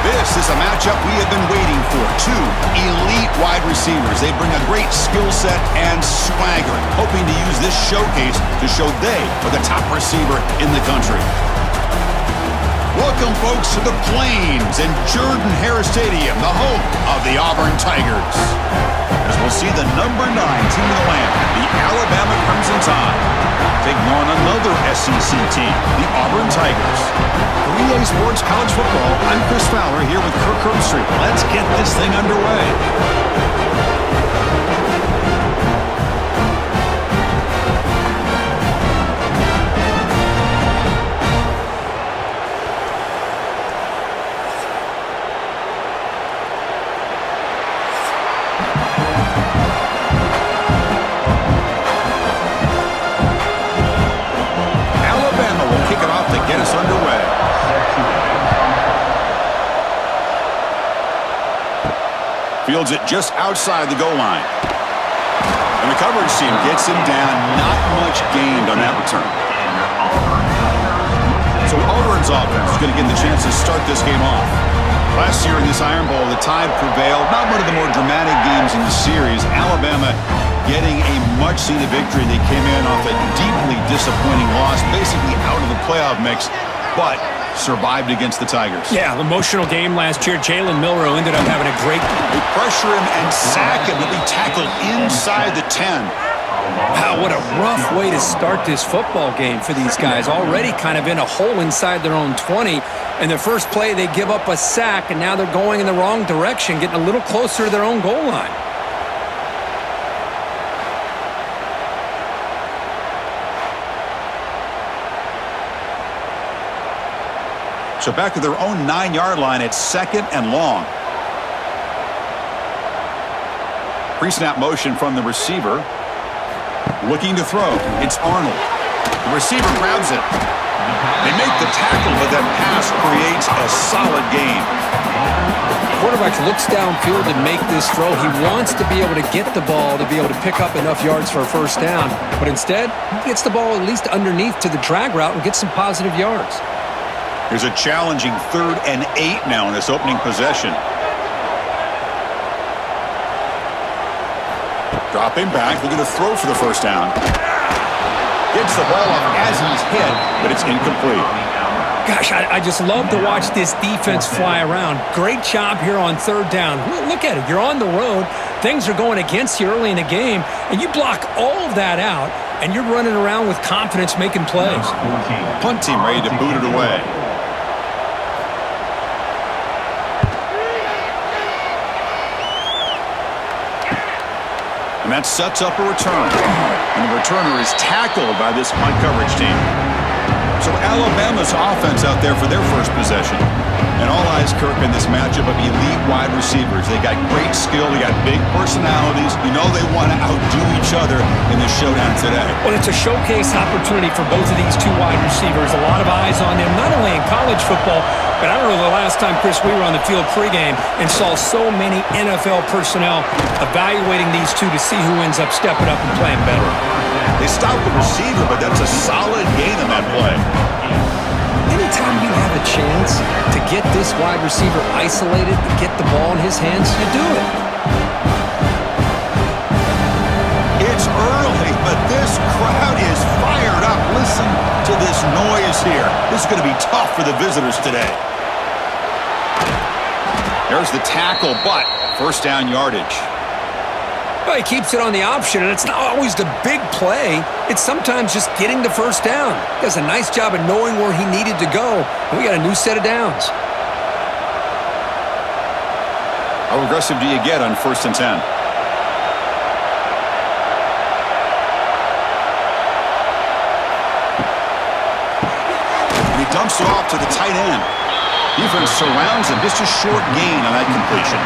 This is a matchup we have been waiting for. Two elite wide receivers. They bring a great skill set and swagger, hoping to use this showcase to show they are the top receiver in the country. Welcome, folks, to the Plains and Jordan-Hare Stadium, the home of the Auburn Tigers. As we'll see the number 9 team in the land, the Alabama Crimson Tide, taking on another SEC team, the Auburn Tigers. For EA Sports College Football, I'm Chris Fowler here with Kirk Herbstreit. Let's get this thing underway. Fields it just outside the goal line. And the coverage team gets him down. Not much gained on that return. So Auburn's offense is going to get the chance to start this game off. Last year in this Iron Bowl, the Tide prevailed. Not one of the more dramatic games in the series. Alabama getting a much-needed victory. They came in off a deeply disappointing loss, basically out of the playoff mix, but survived against the Tigers. Yeah, emotional game last year. Jalen Milroe ended up having a great... They pressure him and sack him. He'll be tackled inside the 10. Wow, what a rough way to start this football game for these guys. Already kind of in a hole inside their own 20. And the first play, they give up a sack, and now they're going in the wrong direction, getting a little closer to their own goal line. So back to their own 9-yard line at 2nd and long. Pre-snap motion from the receiver. Looking to throw. It's Arnold. The receiver grabs it. They make the tackle, but that pass creates a solid gain. Quarterback looks downfield and make this throw. He wants to be able to get the ball to be able to pick up enough yards for a first down. But instead, he gets the ball at least underneath to the drag route and gets some positive yards. Here's a challenging 3rd and 8 now in this opening possession. Dropping back, looking to throw for the first down. Gets the ball up as he's hit, but it's incomplete. Gosh, I just love to watch this defense fly around. Great job here on 3rd down. Look at it. You're on the road. Things are going against you early in the game, and you block all of that out, and you're running around with confidence making plays. Punt team ready to boot it away. And that sets up a return. And the returner is tackled by this punt coverage team. So Alabama's offense out there for their first possession. And all eyes, Kirk, in this matchup of elite wide receivers. They got great skill. They got big personalities. You know they want to outdo each other in this showdown today. Well, it's a showcase opportunity for both of these two wide receivers. A lot of eyes on them, not only in college football, but I don't know the last time, Chris, we were on the field pregame and saw so many NFL personnel evaluating these two to see who ends up stepping up and playing better. They stopped the receiver, but that's a solid gain on that play. Anytime you have a chance to get this wide receiver isolated and get the ball in his hands, you do it. It's early, but this crowd is fired up. Listen to this noise here. This is going to be tough for the visitors today. There's the tackle, but first down yardage. Well, he keeps it on the option, and it's not always the big play. It's sometimes just getting the first down. He does a nice job of knowing where he needed to go. We got a new set of downs. How aggressive do you get on 1st and 10? He dumps it off to the tight end. Defense surrounds him. Just a short gain on that completion.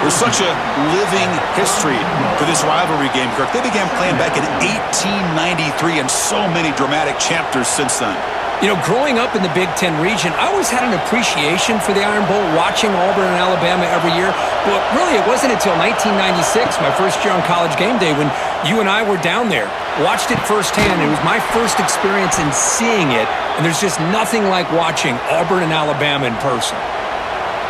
There's such a living history to this rivalry game, Kirk. They began playing back in 1893, and so many dramatic chapters since then. You know, growing up in the Big Ten region, I always had an appreciation for the Iron Bowl, watching Auburn and Alabama every year. But really, it wasn't until 1996, my first year on College Game Day, when you and I were down there. Watched it firsthand. It was my first experience in seeing it, and there's just nothing like watching Auburn and Alabama in person.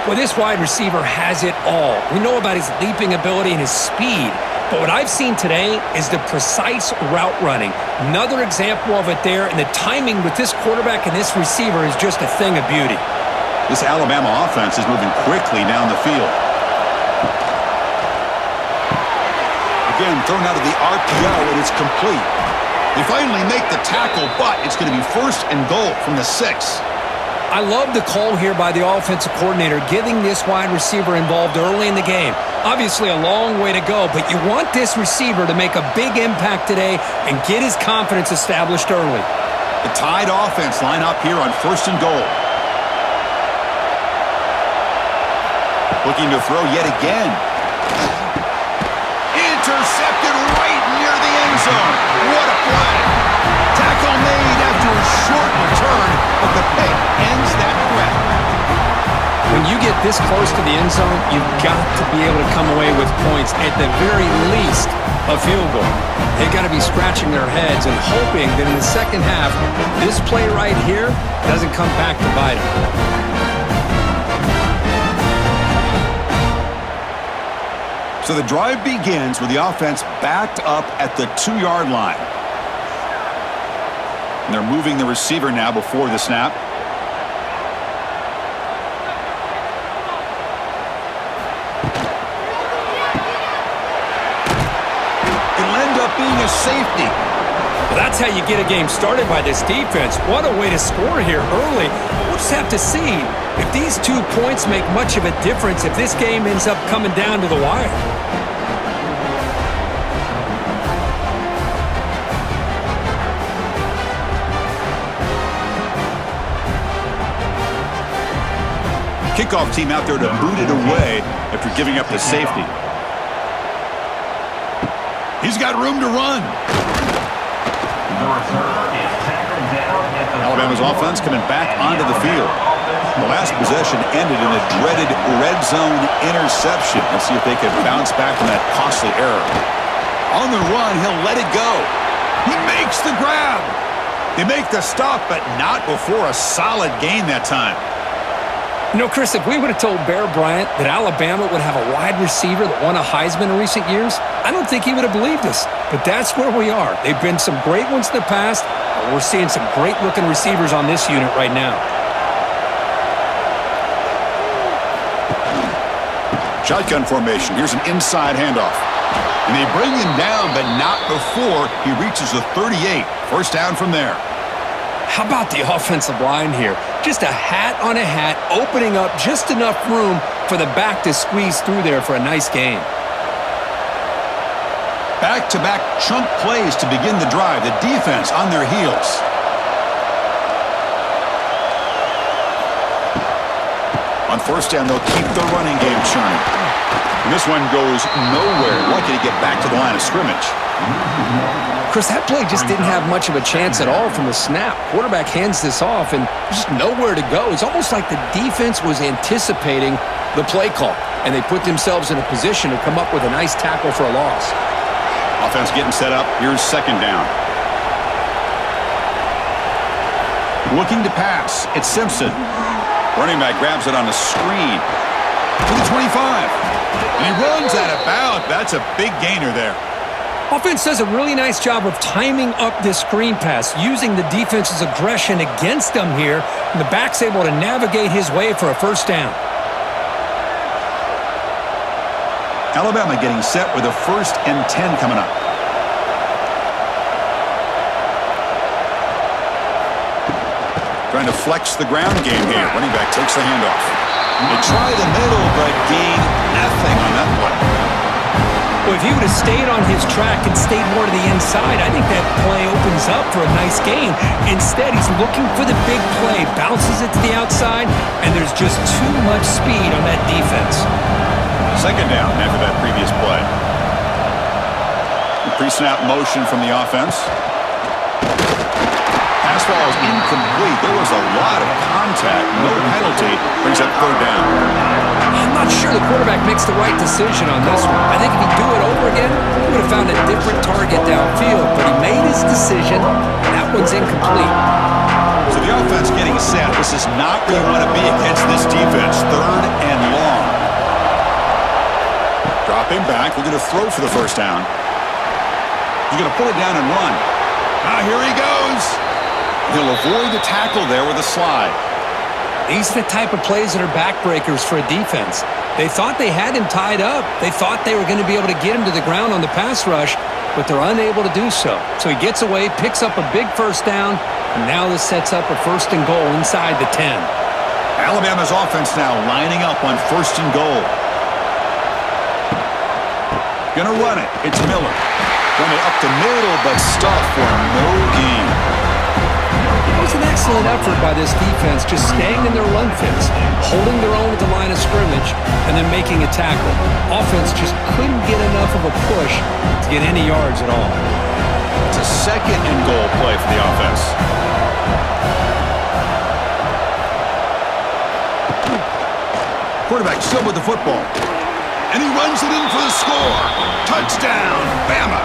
Well, this wide receiver has it all. We know about his leaping ability and his speed. But what I've seen today is the precise route running. Another example of it there, and the timing with this quarterback and this receiver is just a thing of beauty. This Alabama offense is moving quickly down the field. Again, thrown out of the RPO, and it's complete. They finally make the tackle, but it's going to be 1st and goal from the 6. I love the call here by the offensive coordinator, getting this wide receiver involved early in the game. Obviously a long way to go, but you want this receiver to make a big impact today and get his confidence established early. The Tide offense line up here on 1st and goal. Looking to throw yet again. Intercepted right near the end zone. What a play. Tackle made after a short return, but the pick ends that threat. When you get this close to the end zone, you've got to be able to come away with points, at the very least, a field goal. They've got to be scratching their heads and hoping that in the second half, this play right here doesn't come back to bite them. So the drive begins with the offense backed up at the 2-yard line. And they're moving the receiver now before the snap. It'll end up being a safety. Well, that's how you get a game started by this defense. What a way to score here early. We'll just have to see if these 2 points make much of a difference, if this game ends up coming down to the wire. Kickoff team out there to boot it away after giving up the safety. He's got room to run. Alabama's offense coming back onto the field. The last possession ended in a dreaded red zone interception. Let's see if they can bounce back from that costly error. On the run, he'll let it go. He makes the grab. They make the stop, but not before a solid gain that time. You know, Chris, if we would have told Bear Bryant that Alabama would have a wide receiver that won a Heisman in recent years, I don't think he would have believed us. But that's where we are. They've been some great ones in the past, but we're seeing some great-looking receivers on this unit right now. Shotgun formation. Here's an inside handoff. And they bring him down, but not before he reaches the 38. First down from there. How about the offensive line here? Just a hat on a hat, opening up just enough room for the back to squeeze through there for a nice gain. Back-to-back chunk plays to begin the drive. The defense on their heels. On first down, they'll keep the running game churning. And this one goes nowhere. Lucky to get back to the line of scrimmage. Chris, that play just didn't have much of a chance at all from the snap. Quarterback hands this off and just nowhere to go. It's almost like the defense was anticipating the play call, and they put themselves in a position to come up with a nice tackle for a loss. Offense getting set up. Here's second down. Looking to pass. It's Simpson. Running back grabs it on a screen. To the 25. And he runs out of bounds. That's a big gainer there. Offense does a really nice job of timing up this screen pass, using the defense's aggression against them here, and the back's able to navigate his way for a first down. Alabama getting set with a 1st and 10 coming up. Trying to flex the ground game here. Running back takes the handoff. They try the middle, but gain nothing on that play. Well, if he would have stayed on his track and stayed more to the inside, I think that play opens up for a nice gain. Instead, he's looking for the big play, bounces it to the outside, and there's just too much speed on that defense. Second down after that previous play. The pre-snap motion from the offense. Pass ball is incomplete. There was a lot of contact. No penalty. Brings up third down. I'm not sure the quarterback makes the right decision on this one. I think if he'd do it over again, he would have found a different target downfield. But he made his decision. That one's incomplete. So the offense getting set. This is not where you want to be against this defense. 3rd and long. Dropping back, looking to throw for the first down. He's going to pull it down and run. Here he goes. He'll avoid the tackle there with a slide. These are the type of plays that are backbreakers for a defense. They thought they had him tied up. They thought they were going to be able to get him to the ground on the pass rush, but they're unable to do so. So he gets away, picks up a big first down, and now this sets up a 1st and goal inside the 10. Alabama's offense now lining up on 1st and goal. Gonna run it. It's Miller. Run it up the middle, but stuff for no gain. It was an excellent effort by this defense, just staying in their run fits, holding their own at the line of scrimmage, and then making a tackle. Offense just couldn't get enough of a push to get any yards at all. It's a 2nd and goal play for the offense. Quarterback still with the football. And he runs it in for the score. Touchdown, Bama.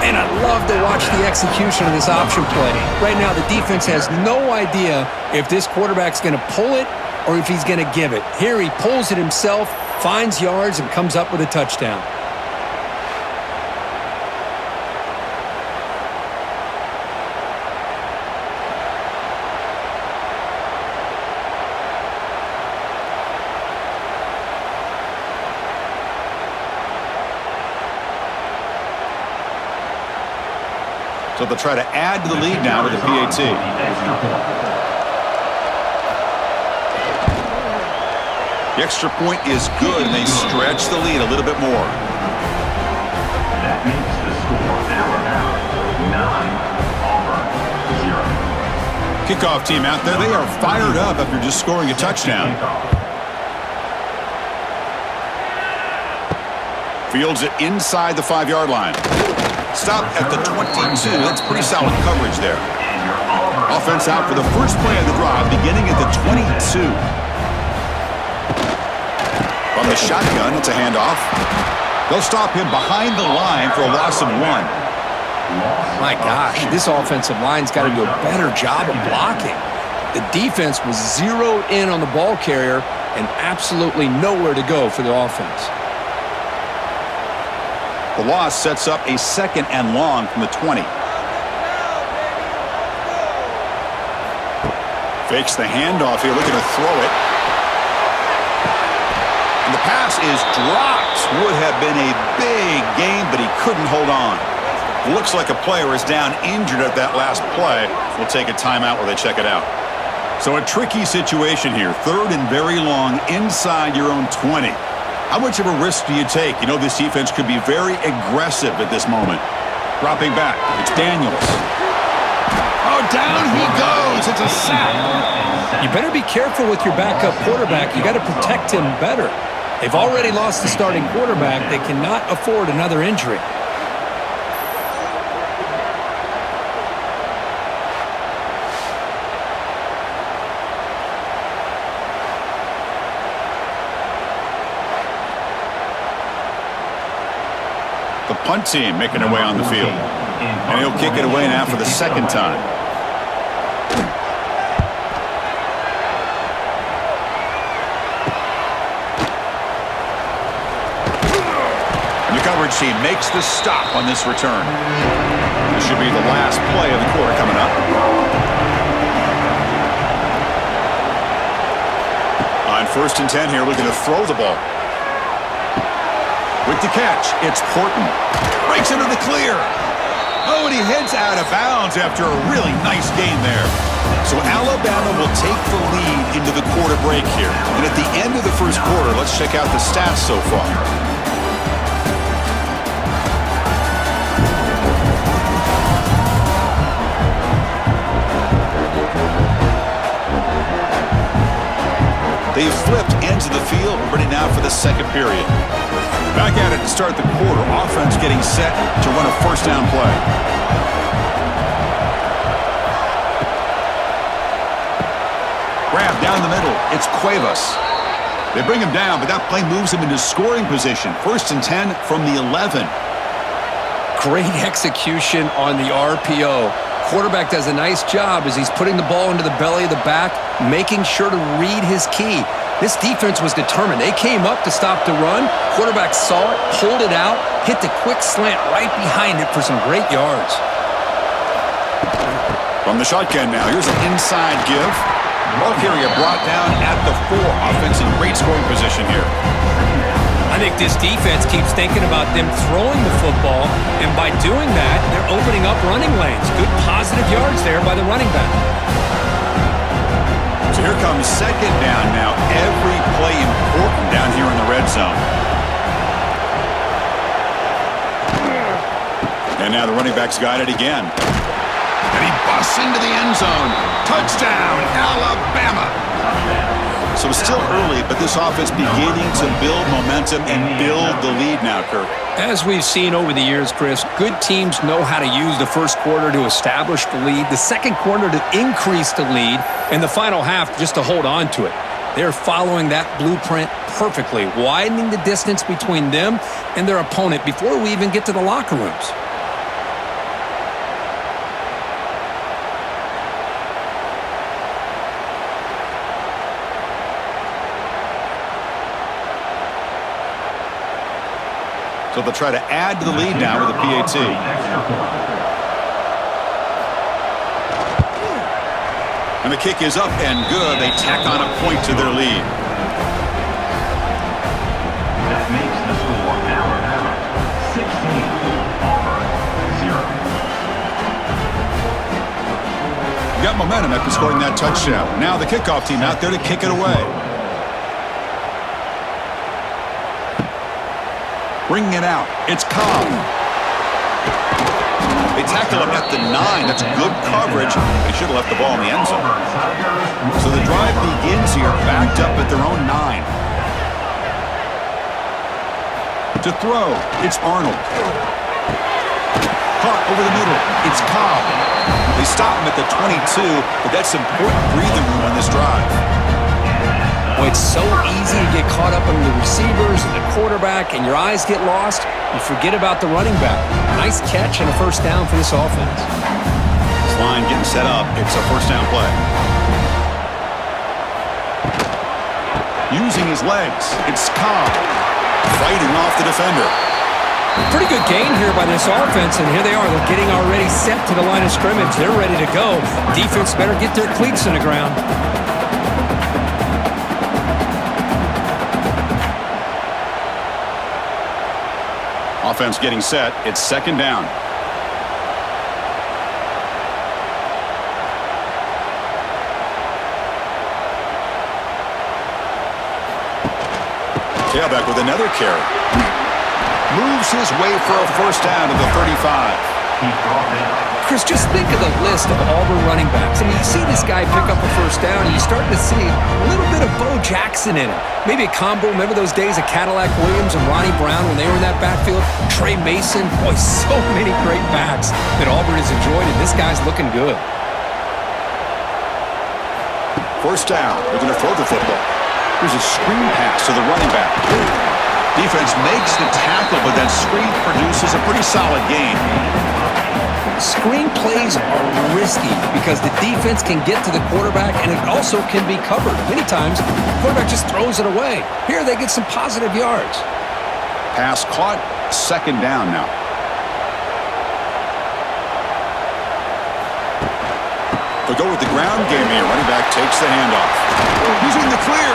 And I love to watch the execution of this option play. Right now, the defense has no idea if this quarterback's going to pull it or if he's going to give it. Here he pulls it himself, finds yards, and comes up with a touchdown. So they'll try to add to the lead now with the PAT. The extra point is good, and they stretch the lead a little bit more. That makes the score Alabama 9, Auburn 0. Kickoff team out there. They are fired up after just scoring a touchdown. Fields it inside the 5-yard line. Stop at the 22. That's pretty solid coverage there. Offense out for the first play of the drive, beginning at the 22. From the shotgun, it's a handoff. They'll stop him behind the line for a loss of 1. My gosh, this offensive line's got to do a better job of blocking. The defense was zeroed in on the ball carrier and absolutely nowhere to go for the offense. The loss sets up a 2nd and long from the 20. Fakes the handoff here, looking to throw it. And the pass is dropped. Would have been a big gain, but he couldn't hold on. Looks like a player is down injured at that last play. We'll take a timeout while they check it out. So a tricky situation here. 3rd and very long inside your own 20. How much of a risk do you take? You know this defense could be very aggressive at this moment. Dropping back. It's Daniels. Oh, down he goes. It's a sack. You better be careful with your backup quarterback. You got to protect him better. They've already lost the starting quarterback. They cannot afford another injury. The punt team making their way on the field. And he'll kick it away now for the 2nd time. And the coverage team makes the stop on this return. This should be the last play of the quarter coming up. On 1st and 10 here, looking to throw the ball. With the catch, it's Horton. Breaks into the clear. Oh, and he heads out of bounds after a really nice game there. So Alabama will take the lead into the quarter break here. And at the end of the first quarter, let's check out the stats so far. They've flipped ends of the field, ready now for the 2nd period. Back at it to start the quarter. Offense getting set to run a 1st down play. Grab down the middle. It's Cuevas. They bring him down, but that play moves him into scoring position. 1st and 10 from the 11. Great execution on the RPO. Quarterback does a nice job as he's putting the ball into the belly of the back, making sure to read his key. This defense was determined. They came up to stop the run. Quarterback saw it, pulled it out, hit the quick slant right behind it for some great yards. From the shotgun now, here's an inside give. Ball carrier brought down at the 4. Offense in great scoring position here. I think this defense keeps thinking about them throwing the football, and by doing that, they're opening up running lanes. Good positive yards there by the running back. So here comes second down now. Every play important down here in the red zone. And now the running back's got it again. And he busts into the end zone. Touchdown, Alabama. So it's still early, but this offense beginning to build momentum and build the lead now, Kirk. As we've seen over the years, Chris, good teams know how to use the first quarter to establish the lead, the second quarter to increase the lead, and the final half just to hold on to it. They're following that blueprint perfectly, widening the distance between them and their opponent before we even get to the locker rooms. So they'll try to add to the lead now with a PAT. And the kick is up and good. They tack on a point to their lead. That makes the score Alabama 16, Auburn 0. Got momentum after scoring that touchdown. Now the kickoff team out there to kick it away. Bringing it out. It's Cobb. They tackle him at the 9. That's good coverage. They should have left the ball in the end zone. So the drive begins here backed up at their own 9. To throw, it's Arnold. Caught over the middle. It's Cobb. They stop him at the 22, but that's important breathing room on this drive. Well, it's so easy to get caught up in the receivers and the quarterback, and your eyes get lost. You forget about the running back. Nice catch and a first down for this offense. This line getting set up. It's a first down play. Using his legs, it's Cobb fighting off the defender. Pretty good gain here by this offense, and here they are. They're getting already set to the line of scrimmage. They're ready to go. Defense better get their cleats in the ground. Offense getting set. It's second down. Tailback with another carry. Moves his way for a first down to the 35. Chris, just think of the list of Auburn running backs. I mean, you see this guy pick up a first down, and you're starting to see a little bit of Bo Jackson in it. Maybe a combo. Remember those days of Cadillac Williams and Ronnie Brown when they were in that backfield? Trey Mason. Boy, so many great backs that Auburn has enjoyed, and this guy's looking good. First down. They're going to throw the football. Here's a screen pass to the running back. Defense makes the tackle, but that screen produces a pretty solid gain. Screen plays are risky because the defense can get to the quarterback, and it also can be covered. Many times, the quarterback just throws it away. Here, they get some positive yards. Pass caught. Second down now. They'll go with the ground game here. Running back takes the handoff. Using the clear.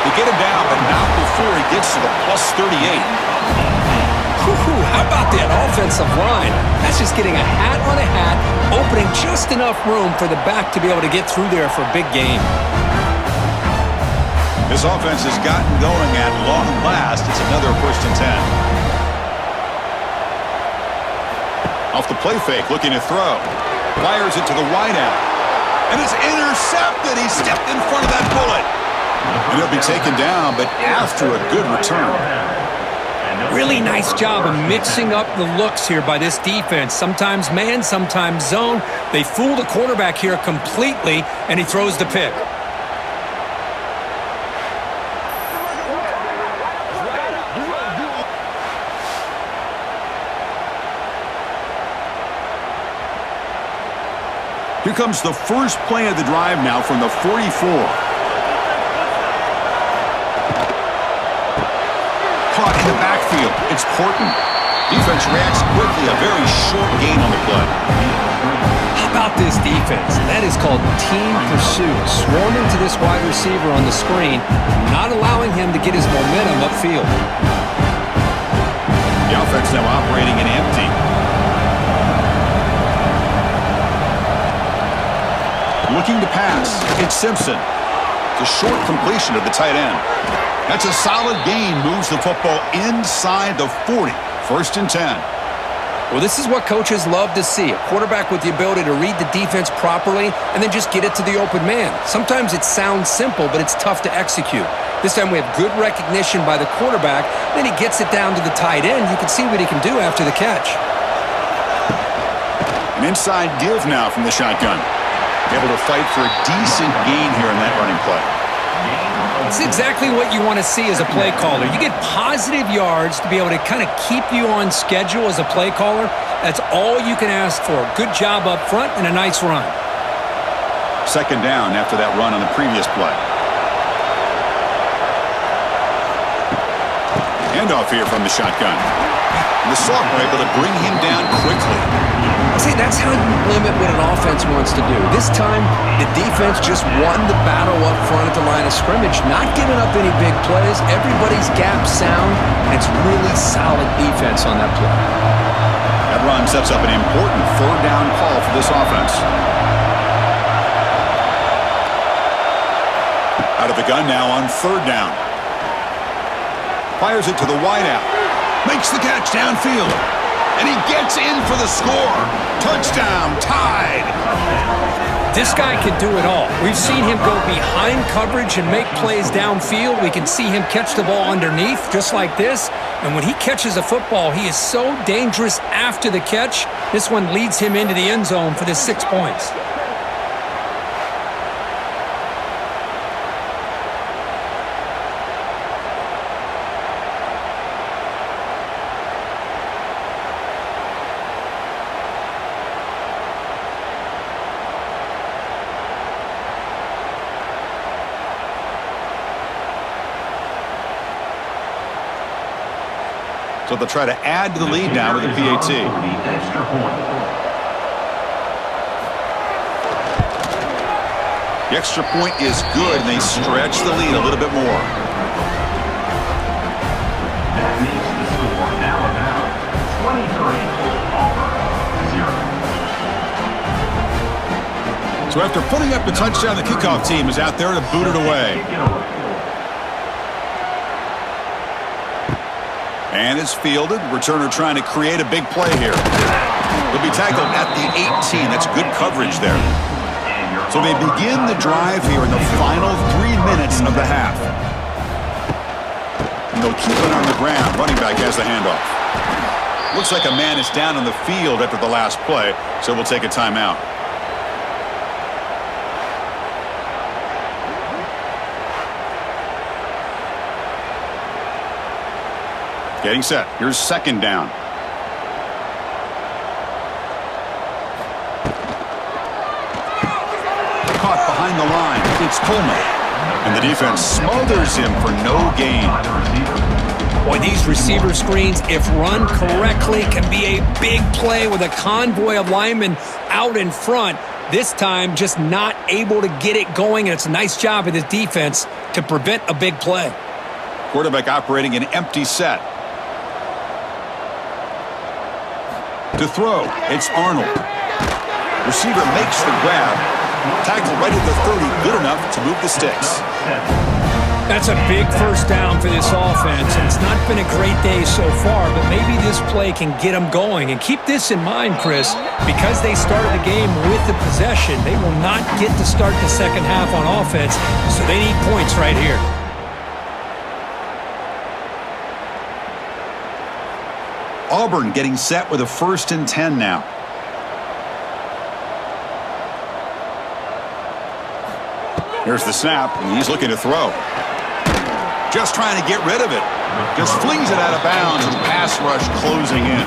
They get him down, but not before he gets to the plus 38. How about that offensive line? That's just getting a hat on a hat, opening just enough room for the back to be able to get through there for a big gain. This offense has gotten going at long last. It's another first and 10. Off the play fake, looking to throw. Fires it to the wideout. And it's intercepted. He stepped in front of that bullet. And he'll be taken down, but after a good return. Really nice job of mixing up the looks here by this defense. Sometimes man, sometimes zone. They fool the quarterback here completely, and he throws the pick. Here comes the first play of the drive now from the 44. Caught in the backfield. It's Horton. Defense reacts quickly. A very short gain on the play. How about this defense? That is called team pursuit. Swarming to this wide receiver on the screen, not allowing him to get his momentum upfield. The offense now operating in empty. Looking to pass. It's Simpson. It's a short completion of the tight end. That's a solid gain. Moves the football inside the 40. 1st and 10. Well, this is what coaches love to see. A quarterback with the ability to read the defense properly and then just get it to the open man. Sometimes it sounds simple, but it's tough to execute. This time we have good recognition by the quarterback. Then he gets it down to the tight end. You can see what he can do after the catch. An inside give now from the shotgun. Able to fight for a decent gain here in that running play. It's exactly what you want to see as a play caller. You get positive yards to be able to kind of keep you on schedule as a play caller. That's all you can ask for. Good job up front and a nice run. 2nd down after that run on the previous play. Handoff here from the shotgun. And the sophomore able to bring him down quickly. See, that's how you limit what an offense wants to do. This time, the defense just won the battle up front at the line of scrimmage, not giving up any big plays. Everybody's gap sound, and it's really solid defense on that play. That run sets up an important 3rd down call for this offense. Out of the gun now on 3rd down. Fires it to the wideout. Makes the catch downfield. And he gets in for the score. Touchdown, tied. This guy can do it all. We've seen him go behind coverage and make plays downfield. We can see him catch the ball underneath just like this. And when he catches a football, he is so dangerous after the catch. This one leads him into the end zone for the 6 points. So they'll try to add to the lead now with the PAT. The extra point is good, and they stretch the lead a little bit more. That makes the score Alabama 23, Auburn 0. So after putting up the touchdown, the kickoff team is out there to boot it away. And it's fielded. Returner trying to create a big play here. He'll be tackled at the 18. That's good coverage there. So they begin the drive here in the final 3 minutes of the half. And they'll keep it on the ground. Running back has the handoff. Looks like a man is down on the field after the last play, so we'll take a timeout. Getting set. Here's 2nd down. Caught behind the line. It's Coleman. And the defense smothers him for no gain. Boy, these receiver screens, if run correctly, can be a big play with a convoy of linemen out in front. This time, just not able to get it going, and it's a nice job of this defense to prevent a big play. Quarterback operating an empty set. To throw, it's Arnold. Receiver makes the grab. Tackle right at the 30, good enough to move the sticks. That's a big 1st down for this offense, and it's not been a great day so far, but maybe this play can get them going. And keep this in mind, Chris, because they started the game with the possession, they will not get to start the 2nd half on offense, so they need points right here. Auburn getting set with a 1st and 10 now. Here's the snap, and he's looking to throw. Just trying to get rid of it. Just flings it out of bounds, and pass rush closing in.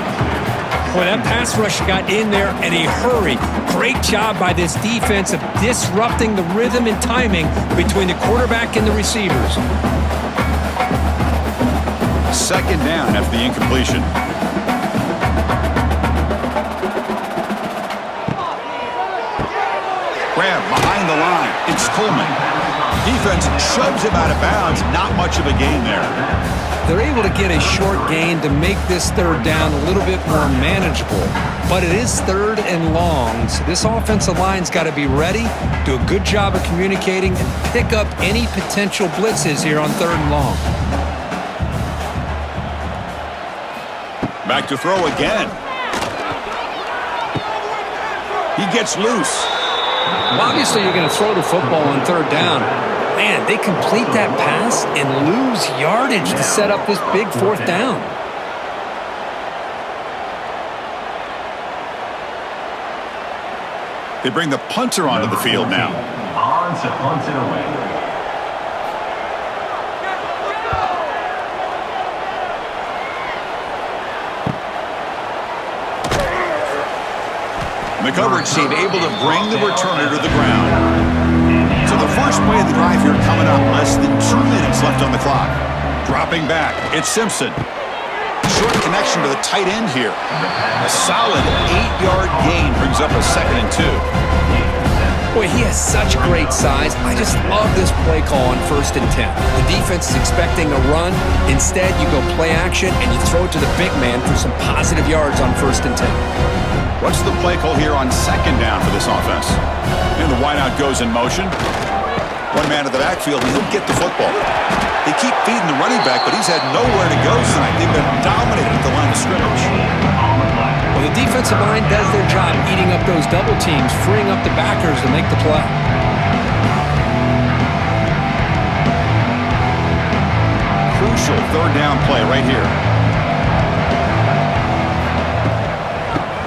Boy, that pass rush got in there in a hurry. Great job by this defense of disrupting the rhythm and timing between the quarterback and the receivers. Second down after the incompletion. Grab behind the line. It's Coleman. Defense shoves him out of bounds. Not much of a gain there. They're able to get a short gain to make this third down a little bit more manageable. But it is third and long, so this offensive line's got to be ready, do a good job of communicating, and pick up any potential blitzes here on third and long. Back to throw again. He gets loose. Well, obviously, you're going to throw the football on third down. Man, they complete that pass and lose yardage to set up this big fourth down. They bring the punter onto the field now. On to punt it away. The coverage team able to bring the returner to the ground. So the first play of the drive here coming up. Less than 2 minutes left on the clock. Dropping back, it's Simpson. Short connection to the tight end here. A solid 8-yard gain brings up a 2nd and 2. Boy, he has such great size. I just love this play call on 1st and 10. The defense is expecting a run. Instead, you go play action and you throw it to the big man for some positive yards on 1st and 10. What's the play call here on 2nd down for this offense? And the wideout goes in motion. One man to the backfield, and he'll get the football. They keep feeding the running back, but he's had nowhere to go tonight. They've been dominated at the line of scrimmage. Well, the defensive line does their job eating up those double teams, freeing up the backers to make the play. Crucial third down play right here.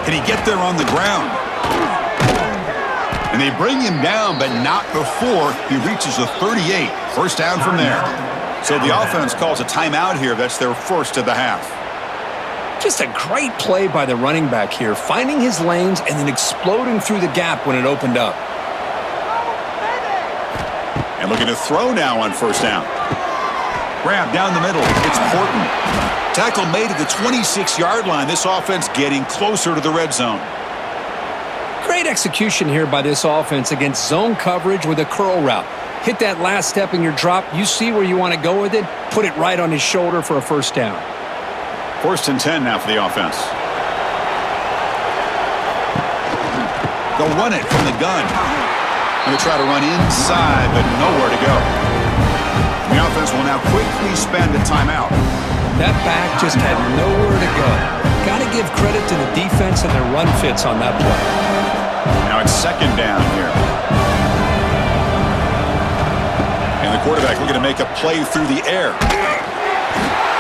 Can he get there on the ground? And they bring him down, but not before he reaches the 38. First down from there. So the offense calls a timeout here. That's their first of the half. Just a great play by the running back here, finding his lanes and then exploding through the gap when it opened up. And looking to throw now on first down. Grab down the middle. It's Horton. Tackle made at the 26-yard line. This offense getting closer to the red zone. Great execution here by this offense against zone coverage with a curl route. Hit that last step in your drop. You see where you want to go with it. Put it right on his shoulder for a first down. 1st and 10 now for the offense. They'll run it from the gun. Going to try to run inside, but nowhere to go. The offense will now quickly spend a timeout. That back just had nowhere to go. Got to give credit to the defense and their run fits on that play. Now it's 2nd down here. And the quarterback looking to make a play through the air.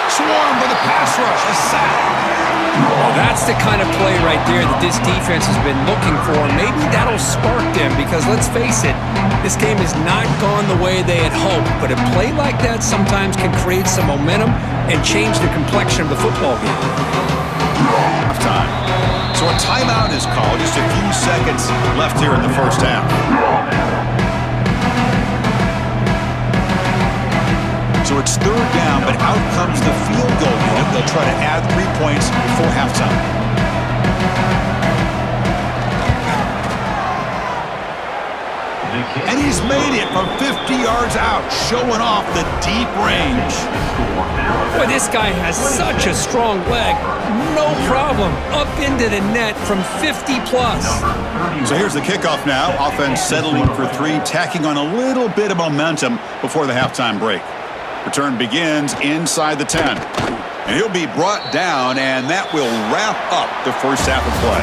Swarmed by the pass rush. A sack. Well, that's the kind of play right there that this defense has been looking for. Maybe that'll spark them because, let's face it, this game has not gone the way they had hoped. But a play like that sometimes can create some momentum and change the complexion of the football game. Halftime. So a timeout is called. Just a few seconds left here in the first half. So it's third down, but out comes the field goal unit. They'll try to add 3 points before halftime. And he's made it from 50 yards out, showing off the deep range. Boy, this guy has such a strong leg. No problem. Up into the net from 50 plus. So here's the kickoff now. Offense settling for 3, tacking on a little bit of momentum before the halftime break. Return begins inside the 10. And he'll be brought down, and that will wrap up the first half of play.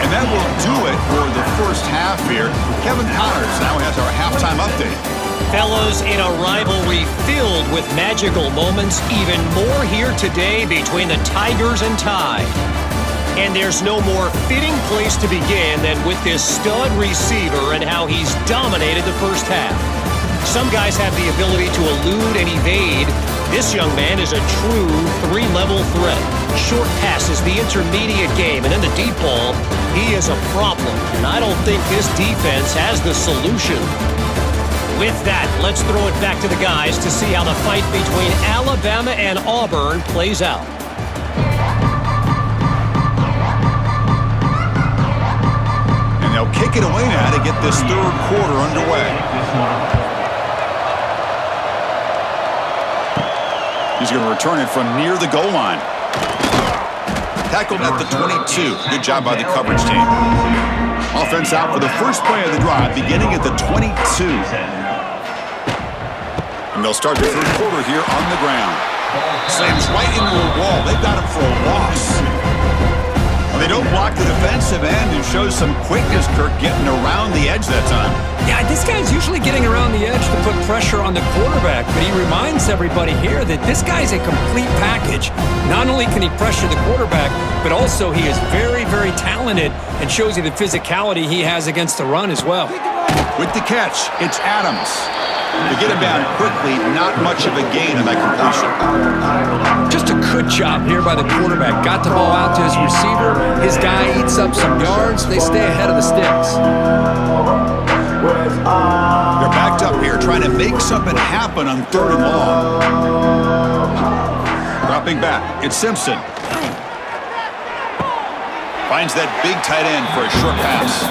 And that will do it for the first half here. Kevin Connors now has our halftime update. Fellows, in a rivalry filled with magical moments, even more here today between the Tigers and Tide. And there's no more fitting place to begin than with this stud receiver and how he's dominated the first half. Some guys have the ability to elude and evade, This young man is a true three-level threat. Short passes, the intermediate game, and in the deep ball, he is a problem. And I don't think this defense has the solution. With that, let's throw it back to the guys to see how the fight between Alabama and Auburn plays out. And they'll kick it away now to get this third quarter underway. He's going to return it from near the goal line. Tackled at the 22. Good job by the coverage team. Offense out for the first play of the drive, beginning at the 22. And they'll start the third quarter here on the ground. Slams right into a wall. They've got him for a loss. Well, they don't block the defensive end and shows some quickness, Kirk, getting around the edge that time. Yeah, this guy's usually getting around the edge to put pressure on the quarterback, but he reminds everybody here that this guy's a complete package. Not only can he pressure the quarterback, but also he is very, very talented and shows you the physicality he has against the run as well. With the catch, it's Adams. To get him down quickly, not much of a gain on that completion. Just a good job here by the quarterback. Got the ball out to his receiver. His guy eats up some yards. They stay ahead of the sticks. They're backed up here trying to make something happen on 3rd and long. Dropping back, it's Simpson. Finds that big tight end for a short pass.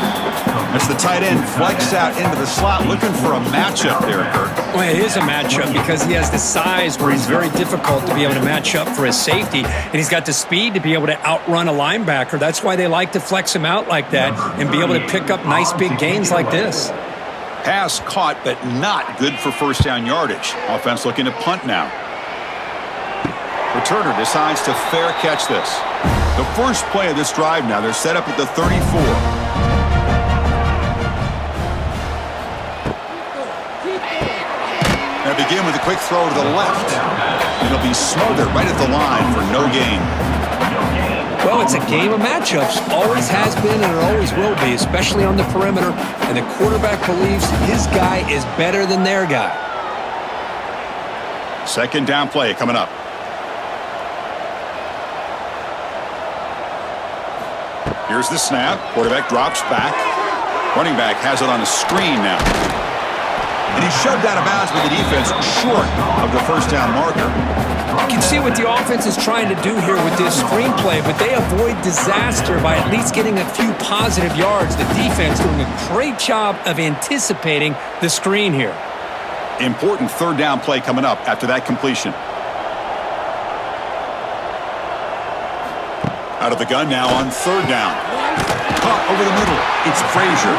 As the tight end flex out into the slot, looking for a matchup there, Kirk. Well, it is a matchup because he has the size where he's very difficult to be able to match up for his safety, and he's got the speed to be able to outrun a linebacker. That's why they like to flex him out like that and be able to pick up nice big gains like this. Pass caught, but not good for first down yardage. Offense looking to punt now. Returner decides to fair catch this. The first play of this drive now, they're set up at the 34. They begin with a quick throw to the left. And it'll be smothered right at the line for no gain. Well, it's a game of matchups. Always has been and it always will be, especially on the perimeter. And the quarterback believes his guy is better than their guy. Second down play coming up. Here's the snap. Quarterback drops back. Running back has it on the screen now. And he's shoved out of bounds with the defense short of the first down marker. You can see what the offense is trying to do here with this screenplay, but they avoid disaster by at least getting a few positive yards. The defense doing a great job of anticipating the screen here. Important third down play coming up after that completion. Out of the gun now on third down. Caught over the middle. It's Frazier.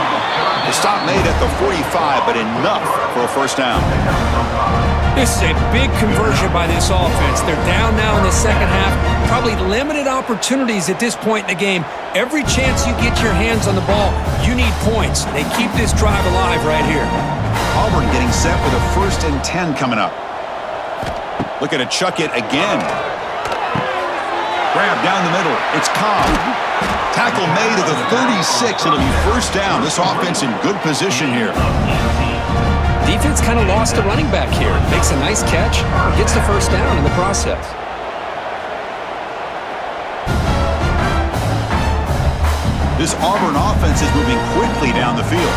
The stop made at the 45, but enough for a first down. This is a big conversion by this offense. They're down now in the second half. Probably limited opportunities at this point in the game. Every chance you get your hands on the ball, you need points. They keep this drive alive right here. Auburn getting set with a 1st and 10 coming up. Looking to chuck it again. Grab down the middle. It's Cobb. Tackle made at the 36. It'll be first down. This offense in good position here. Defense kind of lost a running back here. Makes a nice catch. Gets the first down in the process. This Auburn offense is moving quickly down the field.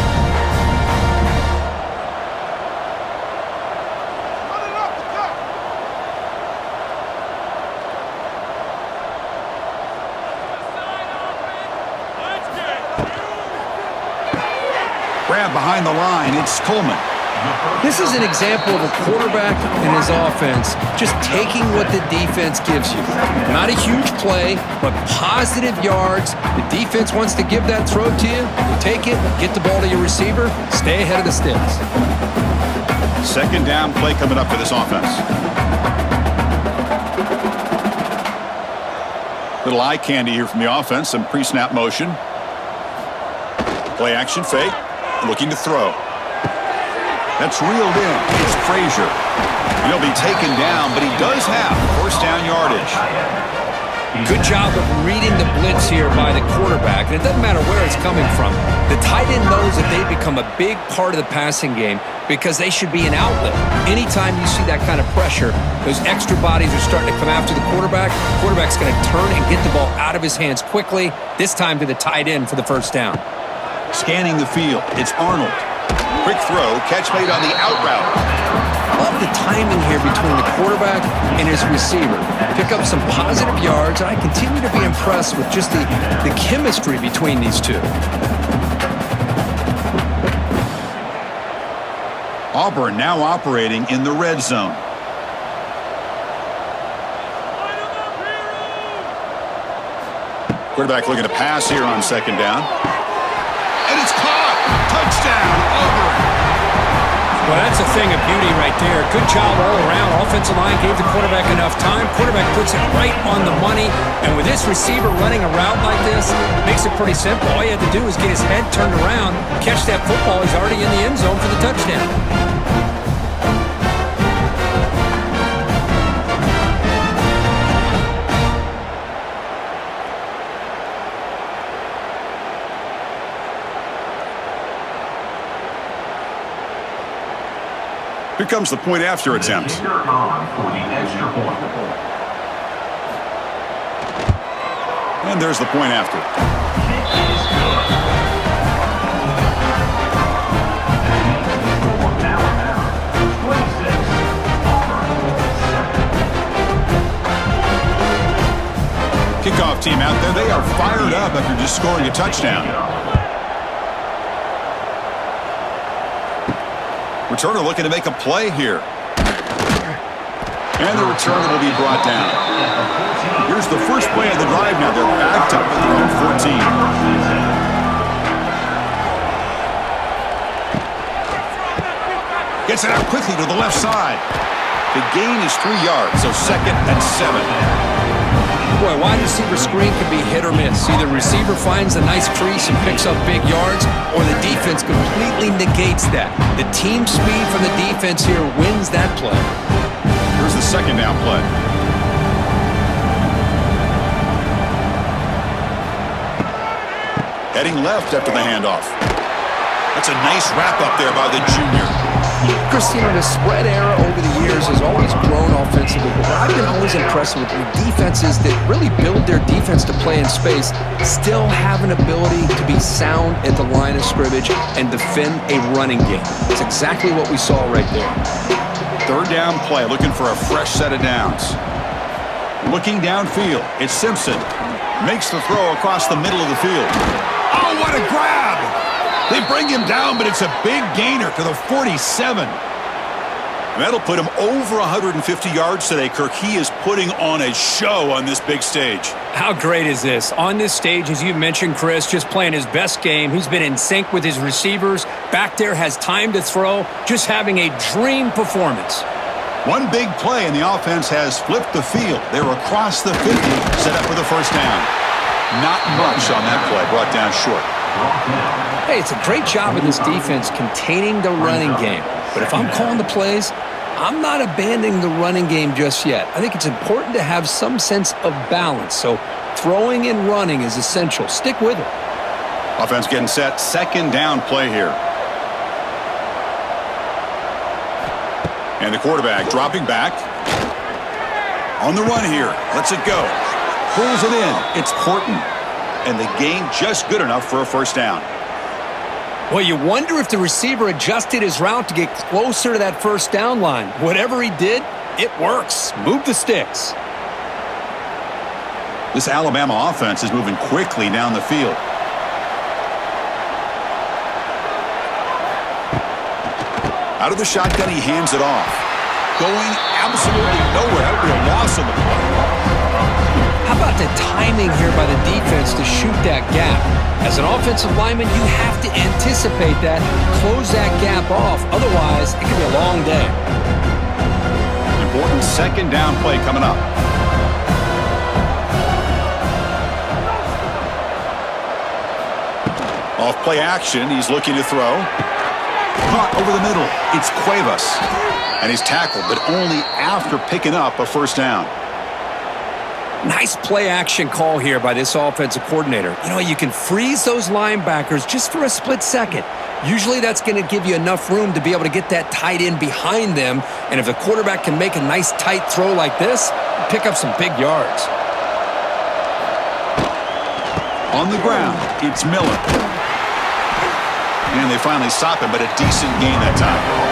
Grab behind the line. It's Coleman. This is an example of a quarterback and his offense just taking what the defense gives you. Not a huge play, but positive yards. The defense wants to give that throw to you. You take it, get the ball to your receiver, stay ahead of the sticks. Second down play coming up for this offense. Little eye candy here from the offense. Some pre-snap motion. Play action fake. Looking to throw. That's reeled in. It's Frazier. He'll be taken down, but he does have first down yardage. Good job of reading the blitz here by the quarterback. And it doesn't matter where it's coming from. The tight end knows that they become a big part of the passing game because they should be an outlet. Anytime you see that kind of pressure, those extra bodies are starting to come after the quarterback. The quarterback's going to turn and get the ball out of his hands quickly, this time to the tight end for the first down. Scanning the field, it's Arnold. Quick throw, catch made on the out route. Love the timing here between the quarterback and his receiver. Pick up some positive yards, and I continue to be impressed with just the chemistry between these two. Auburn now operating in the red zone. Quarterback looking to pass here on second down. And it's caught! Touchdown, Auburn! Well, that's a thing of beauty right there. Good job all around. Offensive line gave the quarterback enough time. Quarterback puts it right on the money. And with this receiver running a route like this, makes it pretty simple. All you have to do is get his head turned around, catch that football. He's already in the end zone for the touchdown. Here comes the point after attempt. Kicker on for the extra point. And there's the point after. Kick is good. And the score now about 26. Auburn 7. Kickoff team out there. They are fired up after just scoring a touchdown. Returner looking to make a play here. And the returner will be brought down. Here's the first play of the drive now. They're backed up at their own 14. Gets it out quickly to the left side. The gain is 3 yards, so 2nd and 7. Boy, wide receiver screen can be hit or miss. Either receiver finds a nice crease and picks up big yards, or the defense completely negates that. The team speed from the defense here wins that play. Here's the second down play. Heading left after the handoff. That's a nice wrap up there by the junior. Christina, the spread era over the years has always grown offensively, but what I've been always impressed with the defenses that really build their defense to play in space still have an ability to be sound at the line of scrimmage and defend a running game. That's exactly what we saw right there. Third down play, looking for a fresh set of downs. Looking downfield, it's Simpson. Makes the throw across the middle of the field. Oh, what a grab! They bring him down, but it's a big gainer to the 47. That'll put him over 150 yards today, Kirk. He is putting on a show on this big stage. How great is this? On this stage, as you mentioned, Chris, just playing his best game. He's been in sync with his receivers. Back there, has time to throw. Just having a dream performance. One big play, and the offense has flipped the field. They're across the 50, set up for the first down. Not much on that play, brought down short. Hey, it's a great job of this defense containing the running game. But if I'm calling the plays, I'm not abandoning the running game just yet. I think it's important to have some sense of balance. So throwing and running is essential. Stick with it. Offense getting set. Second down play here. And the quarterback dropping back. On the run here. Lets it go. Pulls it in. It's Horton. And the gain just good enough for a first down. Well, you wonder if the receiver adjusted his route to get closer to that first down line. Whatever he did, it works. Move the sticks. This Alabama offense is moving quickly down the field. Out of the shotgun, he hands it off. Going absolutely nowhere. That would be a loss on the play. How about the timing here by the defense to shoot that gap? As an offensive lineman, you have to anticipate that, close that gap off. Otherwise, it could be a long day. Important second down play coming up. Off play action, he's looking to throw. Caught over the middle. It's Cuevas. And he's tackled, but only after picking up a first down. Nice play-action call here by this offensive coordinator. You know, you can freeze those linebackers just for a split second. Usually that's going to give you enough room to be able to get that tight end behind them. And if the quarterback can make a nice tight throw like this, pick up some big yards. On the ground, it's Miller. And they finally stop him, but a decent gain that time.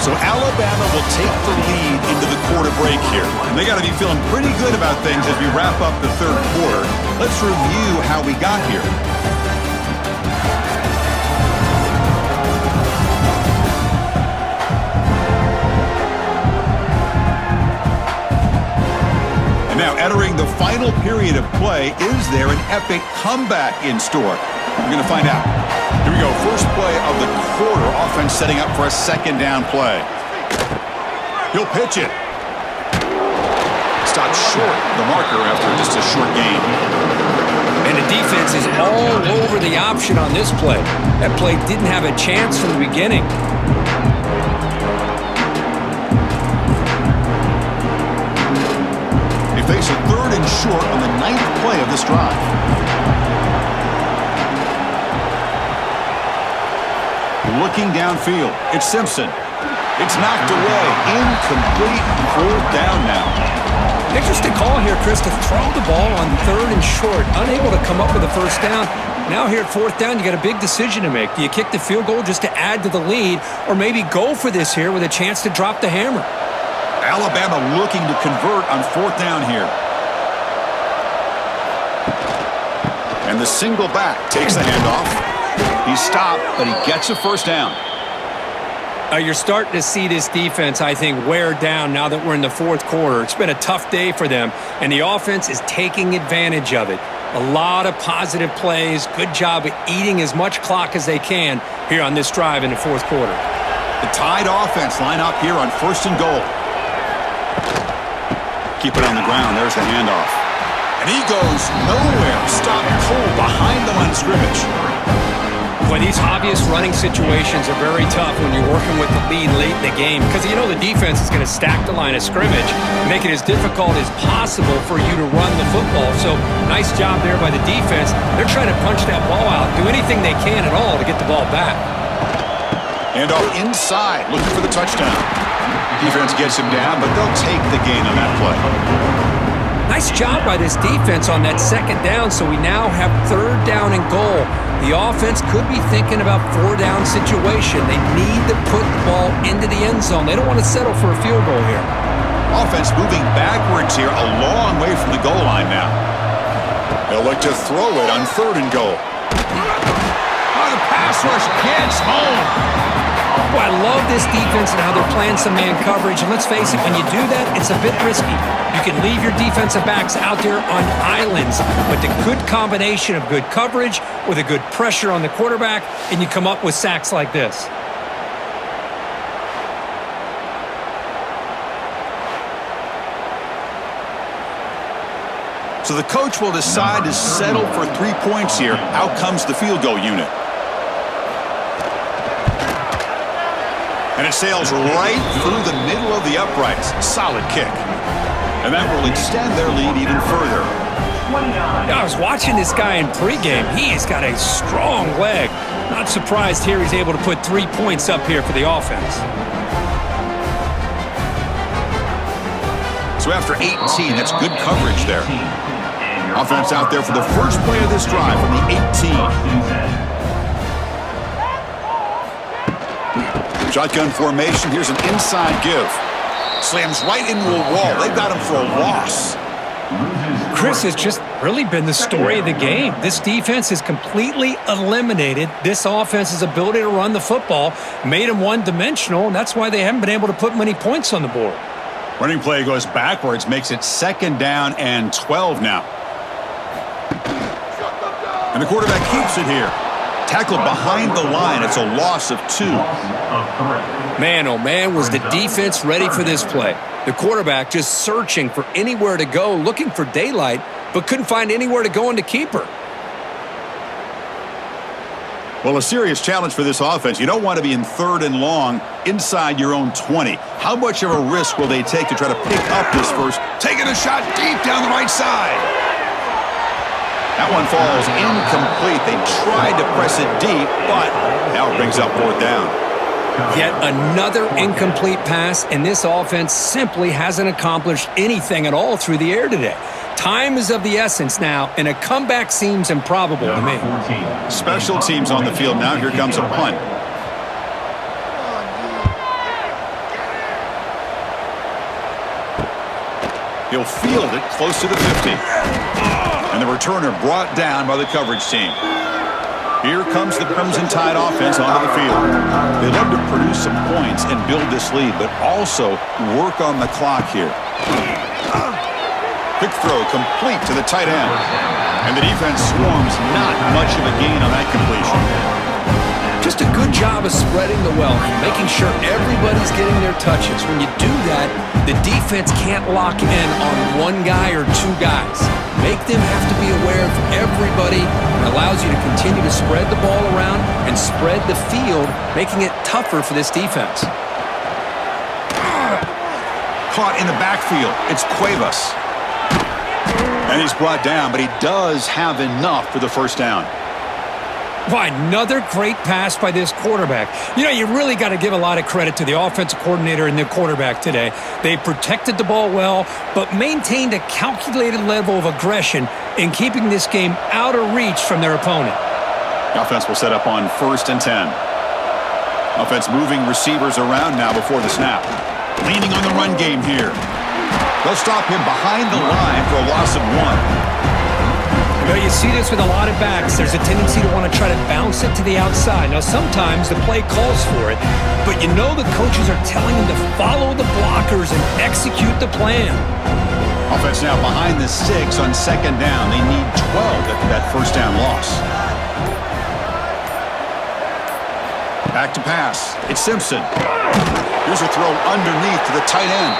So Alabama will take the lead into the quarter break here. And they got to be feeling pretty good about things as we wrap up the third quarter. Let's review how we got here. And now entering the final period of play, is there an epic comeback in store? We're going to find out. Here we go. First play of the quarter. Offense setting up for a second down play. He'll pitch it. Stopped short the marker after just a short gain. And the defense is all over the option on this play. That play didn't have a chance from the beginning. They face a third and short on the 9th play of this drive. Looking downfield, it's Simpson. It's knocked away. Incomplete. Fourth down now. Interesting call here, Chris, to throw the ball on third and short. Unable to come up with a first down. Now here at fourth down, you got a big decision to make. Do you kick the field goal just to add to the lead, or maybe go for this here with a chance to drop the hammer? Alabama looking to convert on fourth down here. And the single back takes the handoff. He's stopped, but he gets a first down. You're starting to see this defense, I think, wear down now that we're in the fourth quarter. It's been a tough day for them, and the offense is taking advantage of it. A lot of positive plays. Good job at eating as much clock as they can here on this drive in the fourth quarter. The Tide offense line up here on first and goal. Keep it on the ground. There's the handoff. And he goes nowhere. Stopped cold behind the line of scrimmage. Well, these obvious running situations are very tough when you're working with the lead late in the game because you know the defense is going to stack the line of scrimmage, make it as difficult as possible for you to run the football. So nice job there by the defense. They're trying to punch that ball out, do anything they can at all to get the ball back. And off inside, looking for the touchdown. Defense gets him down, but they'll take the gain on that play. Nice job by this defense on that second down, so we now have third down and goal. The offense could be thinking about four-down situation. They need to put the ball into the end zone. They don't want to settle for a field goal here. Offense moving backwards here, a long way from the goal line now. They'll look to throw it on third and goal. Oh, the pass rush gets home. Boy, I love this defense and how they're playing some man coverage. And let's face it, when you do that, it's a bit risky. You can leave your defensive backs out there on islands, but the good combination of good coverage with a good pressure on the quarterback, and you come up with sacks like this. So the coach will decide to settle for 3 points here. Out comes the field goal unit. And it sails right through the middle of the uprights. Solid kick. And that will extend their lead even further. I was watching this guy in pregame. He has got a strong leg. Not surprised here he's able to put 3 points up here for the offense. So after 18, that's good coverage there. Offense out there for the first play of this drive from the 18. Shotgun formation. Here's an inside give. Slams right into a wall. They've got him for a loss. Chris has just really been the story of the game. This defense has completely eliminated this offense's ability to run the football, made them one-dimensional, and that's why they haven't been able to put many points on the board. Running play goes backwards, makes it second down and 12 now. And the quarterback keeps it here. Tackled behind the line. It's a loss of 2. Man, oh man, was the defense ready for this play. The quarterback just searching for anywhere to go, looking for daylight, but couldn't find anywhere to go into keeper. Well, a serious challenge for this offense. You don't want to be in 3rd and long inside your own 20. How much of a risk will they take to try to pick up this first? Taking a shot deep down the right side. That one falls incomplete. They tried to press it deep, but now it brings up 4th down. Yet another incomplete pass, and this offense simply hasn't accomplished anything at all through the air today. Time is of the essence now, and a comeback seems improbable to me. Special teams on the field now. Here comes a punt. He'll field it close to the 50. And the returner brought down by the coverage team. Here comes the Crimson Tide offense onto the field. They love to produce some points and build this lead, but also work on the clock here. Quick throw complete to the tight end. And the defense swarms, not much of a gain on that completion. Just a good job of spreading the wealth, making sure everybody's getting their touches. When you do that, the defense can't lock in on one guy or 2 guys. Make them have to be aware of everybody. It allows you to continue to spread the ball around and spread the field, making it tougher for this defense. Caught in the backfield. It's Cuevas. And he's brought down, but he does have enough for the first down. Why, another great pass by this quarterback. You know, you really got to give a lot of credit to the offensive coordinator and the quarterback today. They protected the ball well, but maintained a calculated level of aggression in keeping this game out of reach from their opponent. The offense will set up on 1st and 10. Offense moving receivers around now before the snap. Leaning on the run game here. They'll stop him behind the line for a loss of 1. You know, you see this with a lot of backs. There's a tendency to want to try to bounce it to the outside. Now, sometimes the play calls for it, but you know the coaches are telling them to follow the blockers and execute the plan. Offense now behind the 6 on 2nd down. They need 12 after that first down loss. Back to pass. It's Simpson. Here's a throw underneath to the tight end.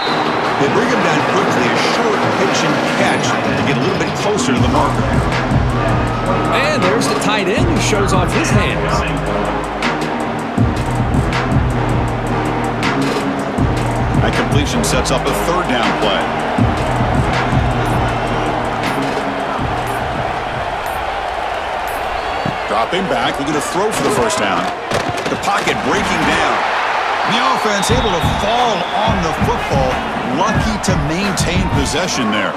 They bring him down quickly, a short pitch and catch to get a little bit closer to the marker. And there's the tight end who shows off his hands. That completion sets up a 3rd down play. Dropping back, looking to throw for the first down. The pocket breaking down. The offense able to fall on the football, lucky to maintain possession there.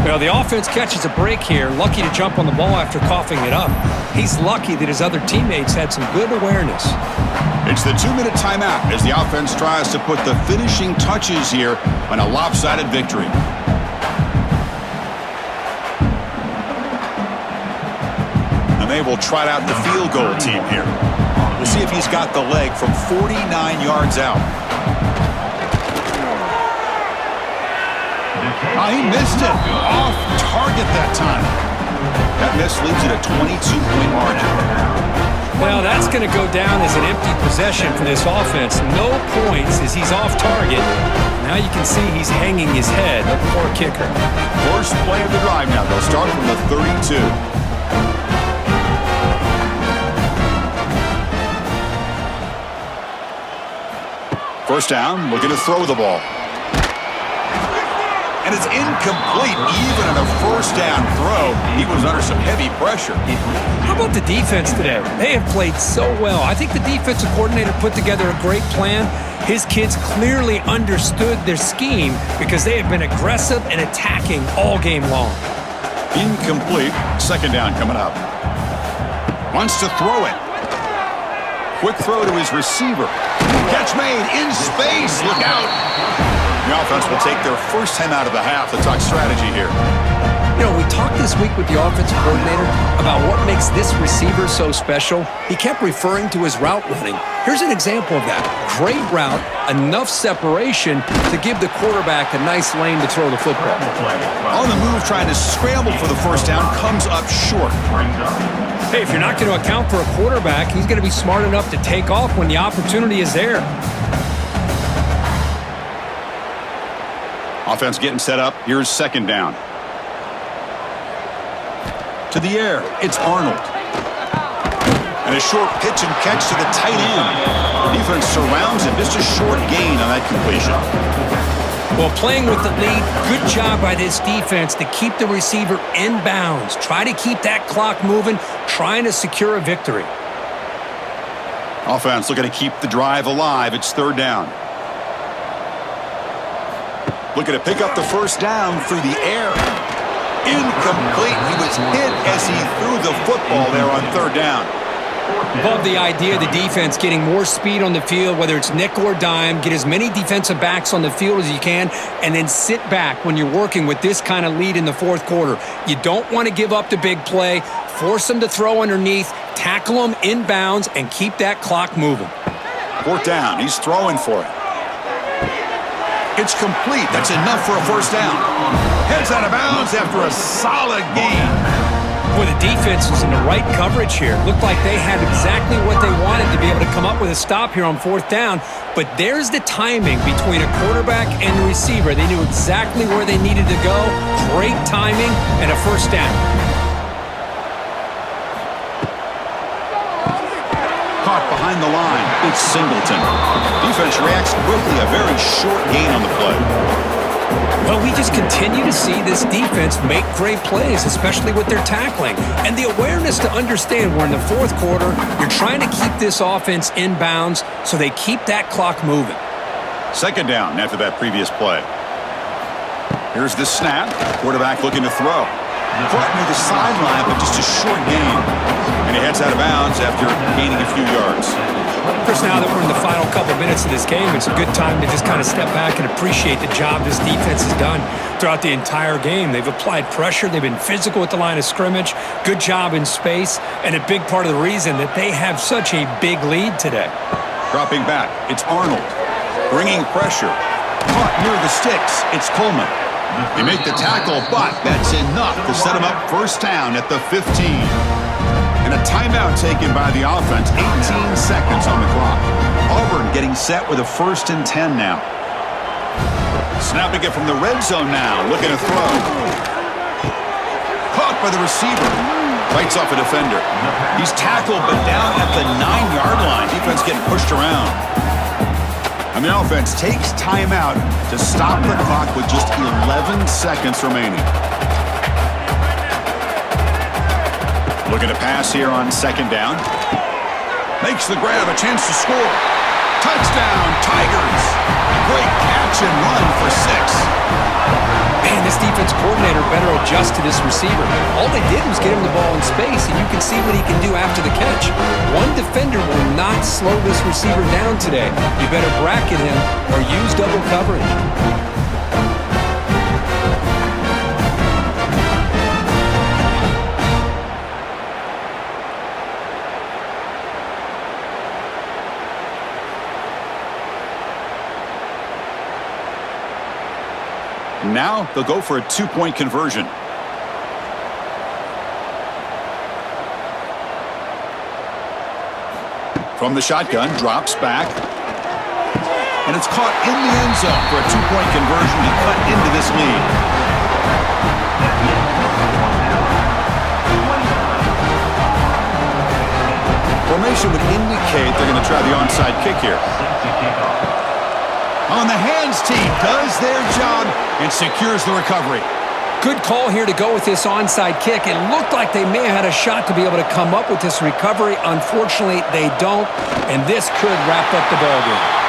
Well, the offense catches a break here, lucky to jump on the ball after coughing it up. He's lucky that his other teammates had some good awareness. It's the 2-minute timeout as the offense tries to put the finishing touches here on a lopsided victory. And they will trot out the field goal team here. We'll see if he's got the leg from 49 yards out. He missed it. Off target that time. That miss leaves it a 22-point margin. Well, that's going to go down as an empty possession for this offense. No points as he's off target. Now you can see he's hanging his head. A poor kicker. First play of the drive now. They'll start from the 32. First down, looking to throw the ball. And it's incomplete, even on a first down throw. He was under some heavy pressure. How about the defense today? They have played so well. I think the defensive coordinator put together a great plan. His kids clearly understood their scheme because they have been aggressive and attacking all game long. Incomplete. Second down coming up. Wants to throw it. Quick throw to his receiver. Catch made in space. Look out. The offense will take their first time out of the half to talk strategy here. You know, we talked this week with the offensive coordinator about what makes this receiver so special. He kept referring to his route running. Here's an example of that. Great route, enough separation to give the quarterback a nice lane to throw the football. On the move, trying to scramble for the first down, comes up short. Hey, if you're not going to account for a quarterback, he's going to be smart enough to take off when the opportunity is there. Offense getting set up. Here's second down. To the air, it's Arnold. And a short pitch and catch to the tight end. Defense surrounds him. Just a short gain on that completion. Well, playing with the lead, good job by this defense to keep the receiver in bounds. Try to keep that clock moving, trying to secure a victory. Offense looking to keep the drive alive. It's third down. Looking to pick up the first down through the air. Incomplete. He was hit as he threw the football there on third down. Love the idea of the defense getting more speed on the field, whether it's nickel or dime, get as many defensive backs on the field as you can, and then sit back when you're working with this kind of lead in the fourth quarter. You don't want to give up the big play, force them to throw underneath, tackle them in bounds, and keep that clock moving. Fourth down. He's throwing for it. It's complete. That's enough for a first down. Heads out of bounds after a solid gain. Well, the defense was in the right coverage here. Looked like they had exactly what they wanted to be able to come up with a stop here on fourth down. But there's the timing between a quarterback and the receiver. They knew exactly where they needed to go. Great timing and a first down. Caught behind the line. It's Singleton. Defense reacts quickly. A very short gain on the play. Well, we just continue to see this defense make great plays, especially with their tackling. And the awareness to understand we're in the fourth quarter, you're trying to keep this offense in bounds so they keep that clock moving. Second down after that previous play. Here's the snap. Quarterback looking to throw. Caught near the sideline, but just a short gain. And he heads out of bounds after gaining a few yards. Chris, now that we're in the final couple minutes of this game, it's a good time to just kind of step back and appreciate the job this defense has done throughout the entire game. They've applied pressure. They've been physical at the line of scrimmage. Good job in space. And a big part of the reason that they have such a big lead today. Dropping back, it's Arnold. Bringing pressure. Caught near the sticks. It's Coleman. They make the tackle, but that's enough to set him up first down at the 15. And a timeout taken by the offense. 18 seconds on the clock. Auburn getting set with a 1st and 10 now. Snapping it from the red zone now. Looking to throw. Caught by the receiver. Fights off a defender. He's tackled, but down at the 9-yard line. Defense getting pushed around. And the offense takes timeout to stop the clock with just 11 seconds remaining. Looking to pass here on second down. Makes the grab, a chance to score. Touchdown, Tigers. Great catch and run for 6. Man, this defense coordinator better adjust to this receiver. All they did was get him the ball in space, and you can see what he can do after the catch. One defender will not slow this receiver down today. You better bracket him or use double coverage. Now they'll go for a 2-point conversion. From the shotgun, drops back. And it's caught in the end zone for a 2-point conversion to cut into this lead. Formation would indicate they're going to try the onside kick here. On the hands team, does their job and secures the recovery. Good call here to go with this onside kick. It looked like they may have had a shot to be able to come up with this recovery. Unfortunately, they don't, and this could wrap up the ballgame.